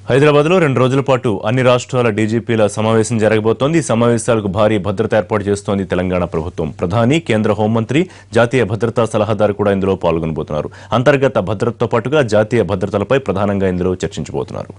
హైదరాబాద్లో 2 రోజుల పాటు అన్ని రాష్ట్రాల డీజీపీల సమావేశం జరగబోతోంది. ఈ సమావేశాలకు భారీ భద్రత ఏర్పాటు చేస్తోంది తెలంగాణ ప్రభుత్వం. ప్రధాని, కేంద్ర హోంమంత్రి, జాతీయ భద్రతా సలహాదారు కూడా ఇందులో పాల్గొనబోతున్నారు. అంతర్గత భద్రతతో పాటుగా జాతీయ భద్రతలపై ప్రధానంగా ఇందులో చర్చించబోతున్నారు.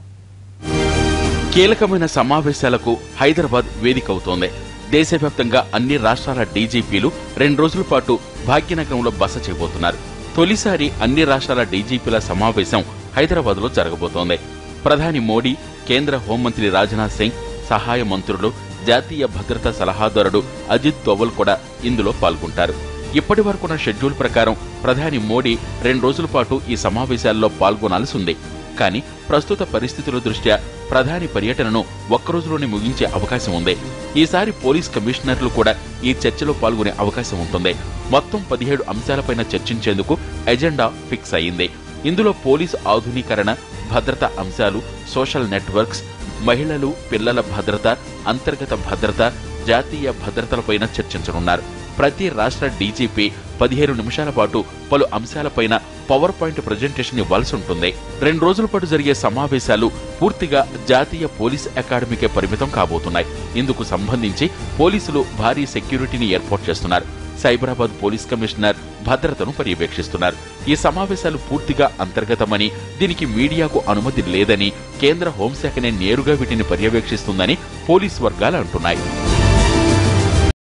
కీలకమైన సమావేశాలకు హైదరాబాద్ వేదికవుతోంది. దేశవ్యాప్తంగా అన్ని రాష్ట్రాల డీజీపీలు 2 రోజుల పాటు భాగ్యనగరంలో బస చేయబోతున్నారు. తొలిసారి అన్ని రాష్ట్రాల డీజీపీల సమావేశం హైదరాబాద్లో జరగబోతోంది. ప్రధాని మోడీ, కేంద్ర హోంమంత్రి రాజ్నాథ్ సింగ్, సహాయ మంత్రులు, జాతీయ భద్రతా సలహాదారుడు అజిత్ దోవల్ కూడా ఇందులో పాల్గొంటారు. ఇప్పటి వరకున్న షెడ్యూల్ ప్రకారం ప్రధాని మోడీ 2 రోజుల పాటు ఈ సమావేశాల్లో పాల్గొనాల్సి ఉంది. కానీ ప్రస్తుత పరిస్థితుల దృష్ట్యా ప్రధాని పర్యటనను ఒక్కరోజులోనే ముగించే అవకాశం ఉంది. ఈసారి పోలీస్ కమిషనర్లు కూడా ఈ చర్చలో పాల్గొనే అవకాశం ఉంటుంది. మొత్తం 17 అంశాలపైన చర్చించేందుకు ఎజెండా ఫిక్స్ అయింది. ఇందులో పోలీసు ఆధునీకరణ, భద్రతా అంశాలు, సోషల్ నెట్వర్క్స్, మహిళలు, పిల్లల భద్రత, అంతర్గత భద్రత, జాతీయ భద్రతలపైన చర్చించనున్నారు. ప్రతి రాష్ట్ర డీజీపీ 15 నిమిషాల పాటు పలు అంశాలపైన పవర్ పాయింట్ ప్రజెంటేషన్ ఇవ్వాల్సి ఉంటుంది. 2 రోజుల పాటు జరిగే సమావేశాలు పూర్తిగా జాతీయ పోలీస్ అకాడమీకే పరిమితం కాబోతున్నాయి. ఇందుకు సంబంధించి పోలీసులు భారీ సెక్యూరిటీని ఏర్పాటు చేస్తున్నారు. సైబరాబాద్ పోలీస్ కమిషనర్ భద్రతను పర్యవేక్షిస్తున్నారు. ఈ సమావేశాలు పూర్తిగా అంతర్గతమని, దీనికి మీడియాకు అనుమతి లేదని, కేంద్ర హోంశాఖనే నేరుగా వీటిని పర్యవేక్షిస్తుందని పోలీసు వర్గాలు అంటున్నాయి.